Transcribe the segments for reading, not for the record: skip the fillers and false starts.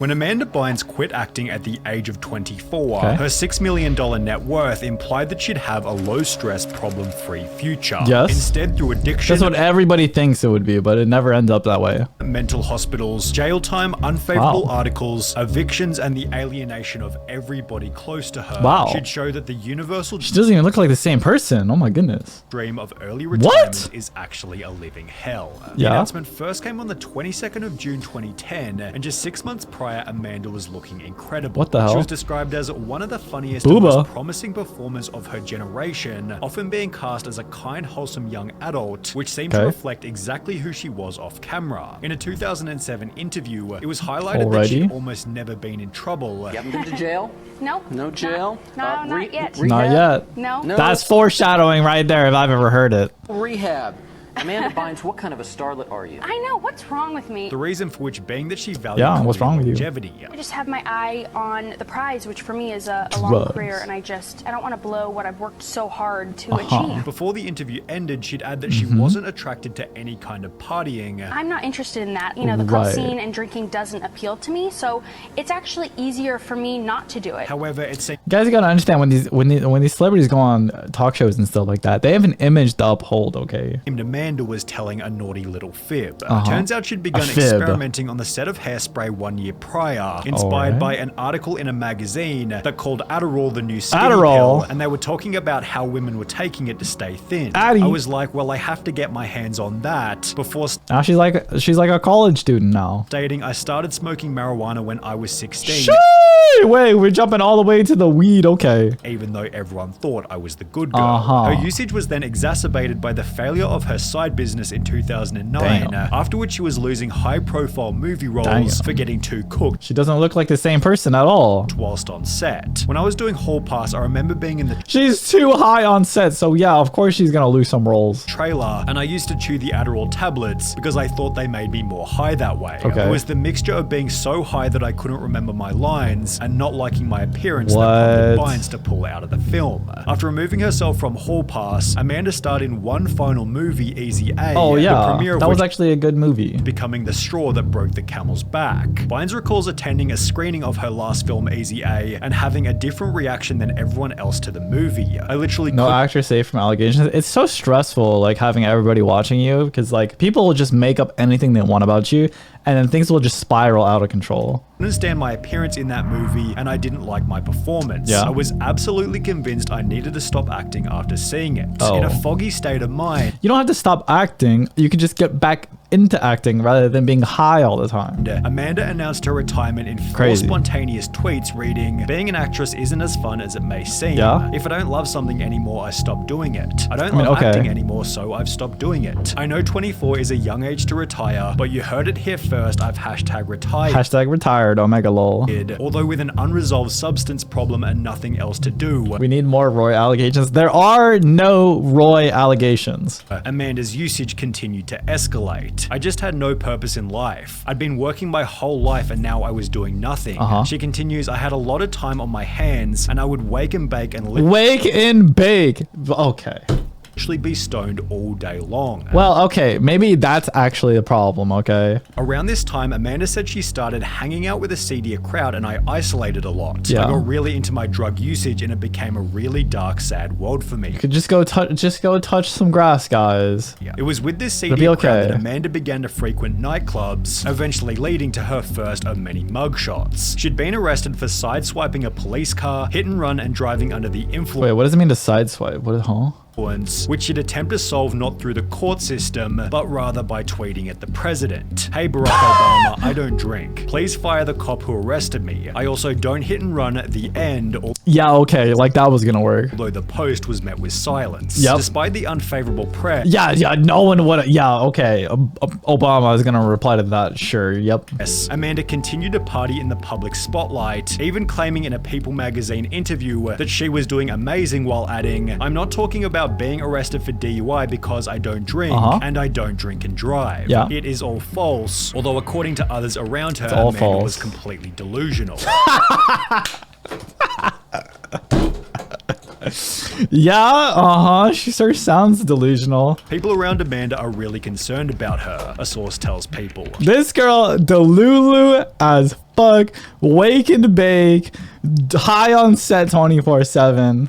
When Amanda Bynes quit acting at the age of 24, Okay. her $6 million net worth implied that she'd have a low-stress, problem-free future. Yes. Instead, through addiction, That's what everybody thinks it would be, but it never ends up that way. mental hospitals, jail time, unfavorable articles, evictions, and the alienation of everybody close to her should show that the universal She doesn't even look like the same person. Oh my goodness. dream of early retirement is actually a living hell. The announcement first came on the 22nd of June 2010, and just 6 months prior, Amanda was looking incredible. What the hell? She was described as one of the funniest and most promising performers of her generation, often being cast as a kind, wholesome young adult, which seemed to reflect exactly who she was off camera. In a 2007 interview, it was highlighted that she'd almost never been in trouble. You haven't been to jail? No. No jail? No, not yet. Not yet. No. That's foreshadowing right there if I've ever heard it. Rehab. Amanda Bynes, what kind of a starlet are you? I know. What's wrong with me? The reason for which being that she valued what's wrong with you? longevity. I just have my eye on the prize, which for me is a long career, and I don't want to blow what I've worked so hard to achieve. Before the interview ended, she'd add that she wasn't attracted to any kind of partying. I'm not interested in that. You know, the club scene and drinking doesn't appeal to me, so it's actually easier for me not to do it. However, it seemed You guys gotta understand when these celebrities go on talk shows and stuff like that, they have an image to uphold, okay? Amanda was telling a naughty little fib. Turns out she'd begun experimenting on the set of Hairspray 1 year prior, inspired by an article in a magazine that called Adderall the new skinny pill, and they were talking about how women were taking it to stay thin. I was like, well, I have to get my hands on that before Now she's like a college student now. stating I started smoking marijuana when I was 16. Wait, we're jumping all the way to the weed, okay. Even though everyone thought I was the good girl. Her usage was then exacerbated by the failure of her side business in 2009, after which she was losing high-profile movie roles for getting too cooked. She doesn't look like the same person at all. Whilst on set. When I was doing Hall Pass, I remember being in the She's too high on set, so yeah, of course she's gonna lose some roles. trailer, and I used to chew the Adderall tablets because I thought they made me more high that way. It was the mixture of being so high that I couldn't remember my lines and not liking my appearance that prompted Bynes to pull out of the film. After removing herself from Hall Pass, Amanda starred in one final movie, Easy A. Oh yeah, the premiere of that was which actually a good movie. becoming the straw that broke the camel's back. Bynes recalls attending a screening of her last film, Easy A, and having a different reaction than everyone else to the movie. I literally No actor safe from allegations. It's so stressful, like having everybody watching you, because like people will just make up anything they want about you, and then things will just spiral out of control. understand my appearance in that movie, and I didn't like my performance. I was absolutely convinced I needed to stop acting after seeing it. In a foggy state of mind, you don't have to stop acting. You can just get back into acting rather than being high all the time. Amanda announced her retirement in 4 spontaneous tweets reading, "Being an actress isn't as fun as it may seem. If I don't love something anymore, I stop doing it. I don't love acting anymore, so I've stopped doing it. I know 24 is a young age to retire, but you heard it here first. I've hashtag retired. Hashtag retired, omega lol. Although with an unresolved substance problem and nothing else to do." We need more Roy allegations. There are no Roy allegations. Amanda's usage continued to escalate. I just had no purpose in life. I'd been working my whole life and now I was doing nothing. She continues, "I had a lot of time on my hands and I would wake and bake and wake and bake. Okay. Actually be stoned all day long." Well, okay, maybe that's actually a problem, okay? Around this time, Amanda said she started hanging out with a seedier crowd and I isolated a lot. I got really into my drug usage and it became a really dark, sad world for me. You could just go touch some grass, guys. It was with this seedier crowd that Amanda began to frequent nightclubs, eventually leading to her first of many mugshots. She'd been arrested for sideswiping a police car, hit and run, and driving under the influence. Wait, what does it mean to sideswipe? Which she'd attempt to solve not through the court system, but rather by tweeting at the president. "Hey Barack Obama, I don't drink. Please fire the cop who arrested me. I also don't hit and run at the end." Yeah, okay, like that was gonna work. Although the post was met with silence. Despite the unfavorable press. No one would. Okay. Obama is gonna reply to that. Sure. Yep. Amanda continued to party in the public spotlight, even claiming in a People magazine interview that she was doing amazing while adding, "I'm not talking about being arrested for DUI because I don't drink, and I don't drink and drive. It is all false." Although according to others around her, Amanda was completely delusional. Yeah, she sort of sounds delusional. People around Amanda are really concerned about her, a source tells People. This girl, delulu as fuck, wake and bake, high on set 24/7.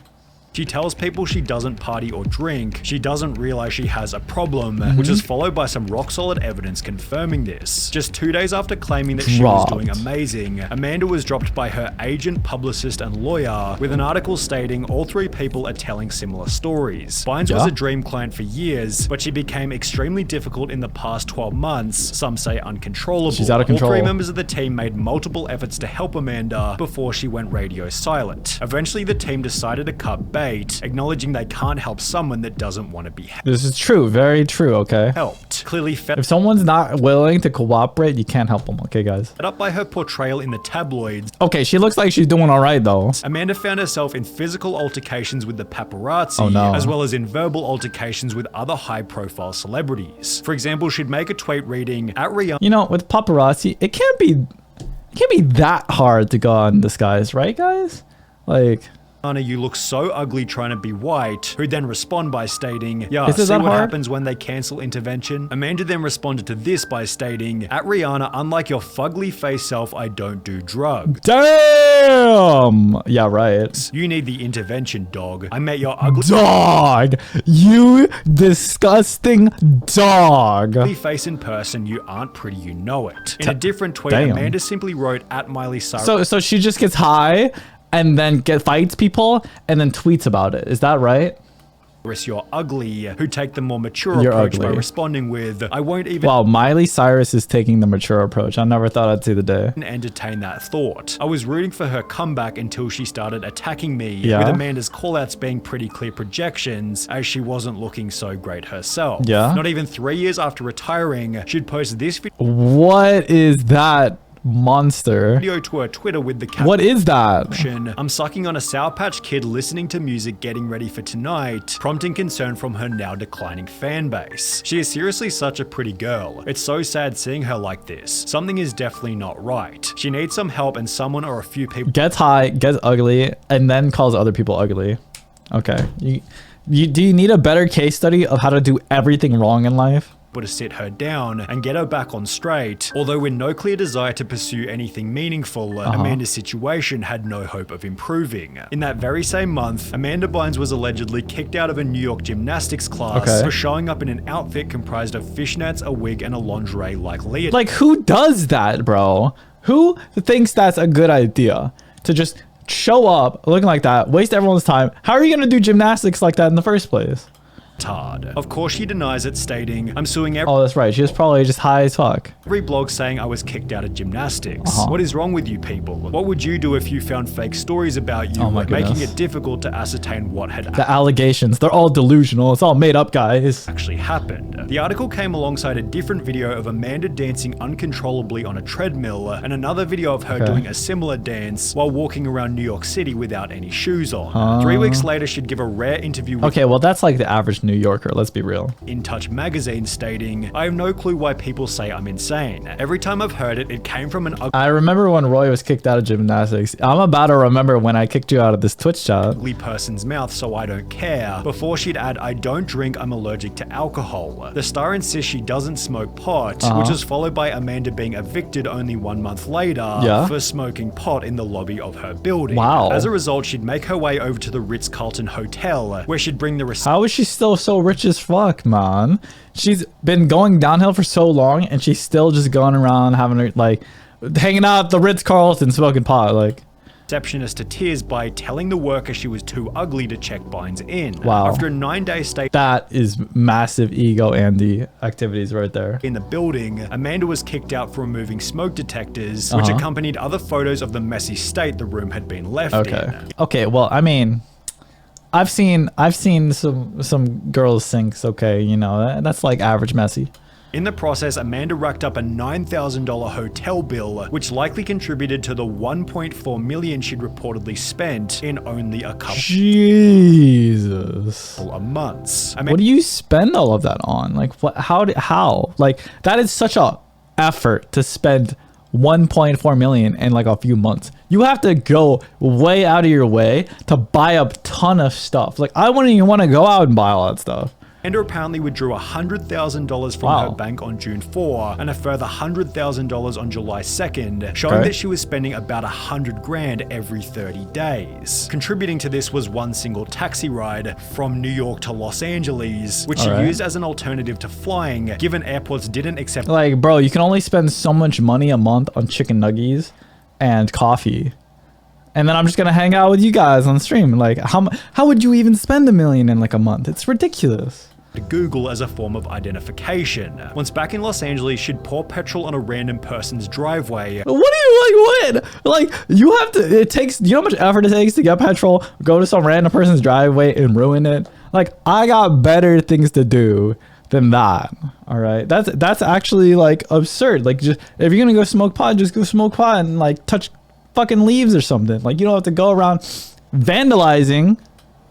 She tells People she doesn't party or drink. She doesn't realize she has a problem, which is followed by some rock-solid evidence confirming this. Just 2 days after claiming that she was doing amazing, Amanda was dropped by her agent, publicist, and lawyer, with an article stating all three people are telling similar stories. Bynes was a dream client for years, but she became extremely difficult in the past 12 months, some say uncontrollable. She's out of control. All three members of the team made multiple efforts to help Amanda before she went radio silent. Eventually, the team decided to cut bait, acknowledging they can't help someone that doesn't want to be This is true, very true, okay? helped. Clearly fed If someone's not willing to cooperate, you can't help them, okay, guys? up by her portrayal in the tabloids, Okay, she looks like she's doing all right, though. Amanda found herself in physical altercations with the paparazzi, Oh, no. as well as in verbal altercations with other high-profile celebrities. For example, she'd make a tweet reading, "At Rihanna, You know, with paparazzi, it can't be that hard to go on this, guys, right, guys? Like, you look so ugly trying to be white," who then respond by stating, "Yeah, Is it see that what hard? happens when they cancel intervention?" Amanda then responded to this by stating, "At Rihanna, unlike your fugly face self, I don't do drugs. damn! Yeah, right. You need the intervention, dog. I met your ugly Dog! You disgusting dog! face in person. You aren't pretty, you know it." In a different tweet, Damn. Amanda simply wrote, "At Miley Cyrus." So she just gets high and then fights people and then tweets about it. Is that right? "You're ugly," who take the more mature You're approach by ugly. responding with, "I won't even Wow, Miley Cyrus is taking the mature approach. I never thought I'd see the day. entertain that thought. I was rooting for her comeback until she started attacking me," Yeah. with Amanda's callouts being pretty clear projections, as she wasn't looking so great herself. Yeah. Not even 3 years after retiring, she'd post this What is that monster? video to her Twitter with the caption, What is that? "I'm sucking on a Sour Patch Kid listening to music getting ready for tonight," prompting concern from her now declining fan base. She is seriously such a pretty girl. It's so sad seeing her like this. Something is definitely not right. She needs some help and someone or a few people Gets high, gets ugly, and then calls other people ugly. Okay. Do you need a better case study of how to do everything wrong in life? to sit her down and get her back on straight. Although with no clear desire to pursue anything meaningful, Amanda's situation had no hope of improving. In that very same month, Amanda Bynes was allegedly kicked out of a New York gymnastics class for showing up in an outfit comprised of fishnets, a wig, and a lingerie-like leotard. Like, who does that, bro? Who thinks that's a good idea? To just show up looking like that, waste everyone's time. How are you going to do gymnastics like that in the first place? Of course, she denies it, stating, "I'm suing every Oh, that's right. She was probably just high as fuck. blog saying I was kicked out of gymnastics. What is wrong with you people? What would you do if you found fake stories about you, making goodness. it difficult to ascertain what had The allegations, they're all delusional. It's all made up, guys. actually happened?" The article came alongside a different video of Amanda dancing uncontrollably on a treadmill and another video of her doing a similar dance while walking around New York City without any shoes on. 3 weeks later, she'd give a rare interview with Okay, well, that's like the average New Yorker. Let's be real. In Touch magazine, stating, "I have no clue why people say I'm insane. Every time I've heard it, it came from an I remember when Roy was kicked out of gymnastics. I'm about to remember when I kicked you out of this Twitch chat. ugly person's mouth, so I don't care." Before she'd add, "I don't drink, I'm allergic to alcohol." The star insists she doesn't smoke pot, which is followed by Amanda being evicted only 1 month later for smoking pot in the lobby of her building. Wow. As a result, she'd make her way over to the Ritz-Carlton Hotel, where she'd bring the How is she still so rich as fuck, man? She's been going downhill for so long and she's still just going around having her, like, hanging out at the Ritz-Carlton smoking pot, like. receptionist to tears by telling the worker she was too ugly to check Bynes in. Wow. After a 9-day stay That is massive ego Andy activities right there. in the building, Amanda was kicked out for removing smoke detectors, which accompanied other photos of the messy state the room had been left in. Okay, well, I mean, I've seen some girls sinks, okay, you know, that's like average messy. In the process, Amanda racked up a $9,000 hotel bill, which likely contributed to the $1.4 million she'd reportedly spent in only a couple Jesus. of months. What do you spend all of that on? Like, what? How? Like, that is such a effort to spend 1.4 million in like a few months. You have to go way out of your way to buy a ton of stuff. Like I wouldn't even want to go out and buy all that stuff. Amanda apparently withdrew $100,000 from her bank on June 4 and a further $100,000 on July 2nd, showing that she was spending about $100,000 every 30 days. Contributing to this was one single taxi ride from New York to Los Angeles, which she used as an alternative to flying, given airports didn't accept. Like, bro, you can only spend so much money a month on chicken nuggies and coffee. And then I'm just gonna hang out with you guys on stream. Like, how would you even spend $1 million in like a month? It's ridiculous. Google as a form of identification. Once back in Los Angeles, she'd pour petrol on a random person's driveway. What do you like? What? Like, you have to. It takes. You know how much effort it takes to get petrol, go to some random person's driveway and ruin it. Like, I got better things to do than that. All right, that's actually like absurd. Like, just if you're gonna go smoke pot, just go smoke pot and like touch fucking leaves or something. Like, you don't have to go around vandalizing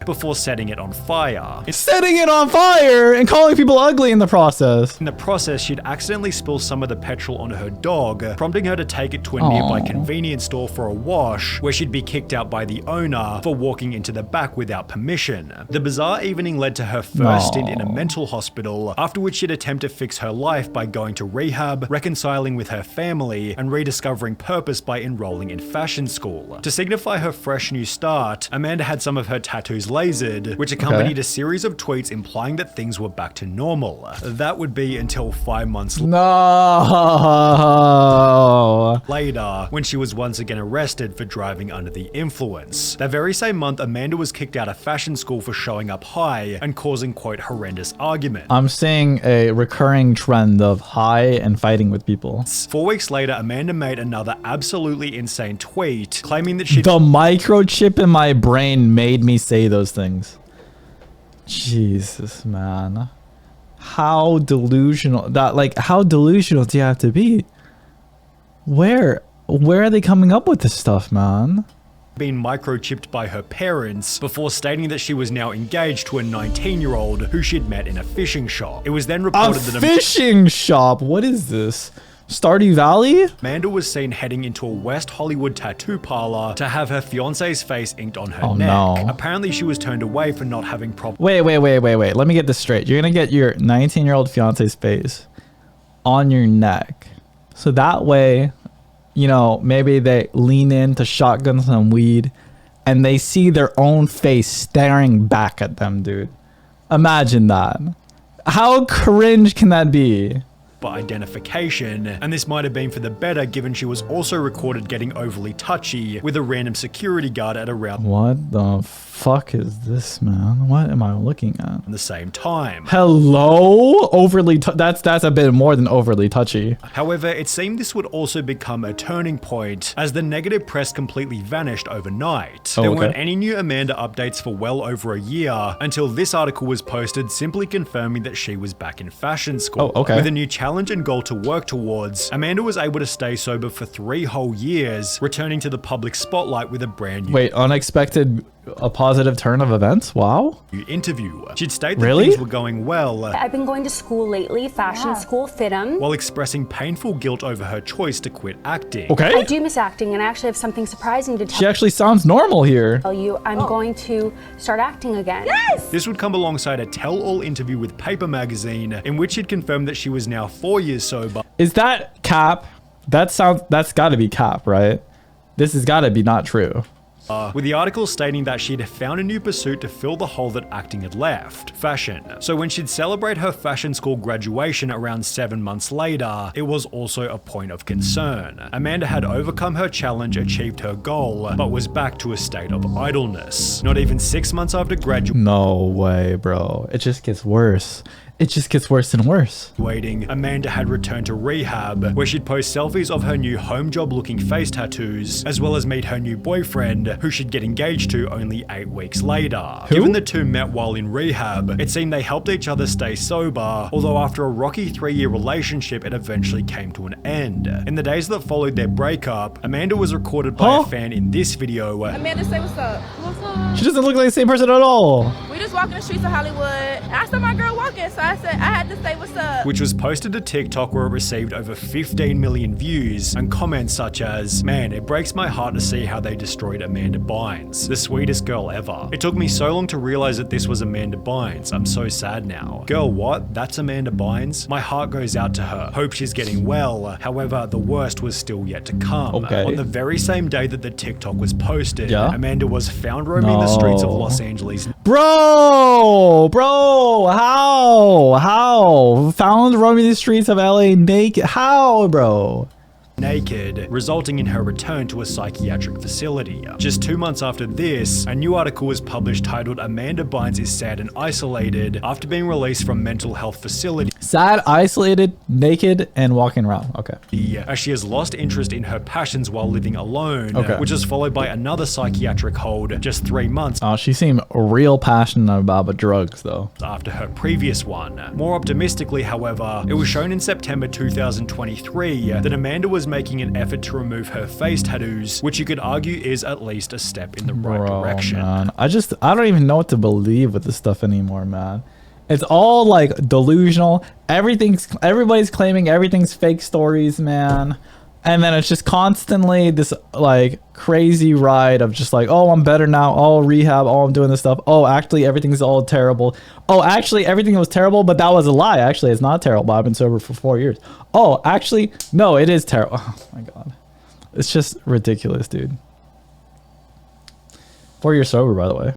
before setting it on fire. Setting it on fire and calling people ugly in the process. In the process, she'd accidentally spill some of the petrol on her dog, prompting her to take it to a nearby convenience store for a wash, where she'd be kicked out by the owner for walking into the back without permission. The bizarre evening led to her first stint in a mental hospital, after which she'd attempt to fix her life by going to rehab, reconciling with her family, and rediscovering purpose by enrolling in fashion school. To signify her fresh new start, Amanda had some of her tattoos lasered, which accompanied a series of tweets implying that things were back to normal. That would be until 5 months later, when she was once again arrested for driving under the influence. That very same month, Amanda was kicked out of fashion school for showing up high and causing, quote, horrendous arguments. I'm seeing a recurring trend of high and fighting with people. 4 weeks later, Amanda made another absolutely insane tweet claiming that she— The microchip in my brain made me say those things. Jesus, man. How delusional how delusional do you have to be? Where are they coming up with this stuff, man? Been microchipped by her parents before stating that she was now engaged to a 19-year-old who she'd met in a fishing shop. It was then reported that— fishing shop? What is this? Stardew Valley? Amanda was seen heading into a West Hollywood tattoo parlor to have her fiance's face inked on her neck. No. Apparently, she was turned away for not having proper— Wait. Let me get this straight. You're gonna get your 19-year-old fiance's face on your neck. So that way, you know, maybe they lean in to shotgun some weed and they see their own face staring back at them, dude. Imagine that. How cringe can that be? identification, and this might have been for the better given she was also recorded getting overly touchy with a random security guard at around— What the fuck is this, man? What am I looking at? the same time. Hello? Overly that's a bit more than overly touchy. However, it seemed this would also become a turning point as the negative press completely vanished overnight. There weren't any new Amanda updates for well over a year until this article was posted simply confirming that she was back in fashion school. With a new challenge and goal to work towards, Amanda was able to stay sober for 3 whole years, returning to the public spotlight with a brand new— Wait, unexpected, a positive turn of events? Wow. interview. She'd state that things were going well. I've been going to school lately, fashion school, FITM. While expressing painful guilt over her choice to quit acting. I do miss acting, and I actually have something surprising to She actually sounds normal here. tell you. I'm going to start acting again. This would come alongside a tell-all interview with Paper Magazine, in which she'd confirmed that she was now 4 years sober. Is that cap? That's gotta be cap, right? This has gotta be not true. With the article stating that she'd found a new pursuit to fill the hole that acting had left: fashion. So when she'd celebrate her fashion school graduation around 7 months later, it was also a point of concern. Amanda had overcome her challenge, achieved her goal, but was back to a state of idleness. Not even 6 months after graduating, No way, bro. It just gets worse. It just gets worse and worse. Amanda had returned to rehab, where she'd post selfies of her new home job looking face tattoos, as well as meet her new boyfriend, who she'd get engaged to only 8 weeks later. Given the two met while in rehab, it seemed they helped each other stay sober, although after a rocky 3-year relationship, it eventually came to an end. In the days that followed their breakup, Amanda was recorded by a fan in this video. Amanda, say what's up. What's up? She doesn't look like the same person at all. We just walking the streets of Hollywood. I saw my girl walking, so I said I had to say what's up. Which was posted to TikTok where it received over 15 million views and comments such as, "Man, it breaks my heart to see how they destroyed Amanda Bynes, the sweetest girl ever. It took me so long to realize that this was Amanda Bynes. I'm so sad now. Girl, what? That's Amanda Bynes? My heart goes out to her. Hope she's getting well. However, the worst was still yet to come." Okay. On the very same day that the TikTok was posted, Yeah. Amanda was found roaming the streets of Los Angeles. Bro, how? Found roaming the streets of LA naked. How, bro? Naked, resulting in her return to a psychiatric facility. Just 2 months after this, a new article was published titled "Amanda Bynes is sad and isolated after being released from mental health facility." Sad, isolated, naked, and walking around. Okay. As she has lost interest in her passions while living alone, Okay. which is followed by another psychiatric hold just 3 months Oh, she seemed real passionate about drugs, though. after her previous one. More optimistically, however, it was shown in September 2023 that Amanda was making an effort to remove her face tattoos, which you could argue is at least a step in the right direction. Man. I don't even know what to believe with this stuff anymore, man. It's all like delusional. Everybody's claiming everything's fake stories, man. And then it's just constantly this like crazy ride of just like, oh, I'm better now. Oh, rehab. Oh, I'm doing this stuff. Oh, actually, everything's all terrible. Oh, actually, everything was terrible, but that was a lie. Actually, it's not terrible. I've been sober for 4 years. Oh, actually, no, it is terrible. Oh my God. It's just ridiculous, dude. 4 years sober, by the way.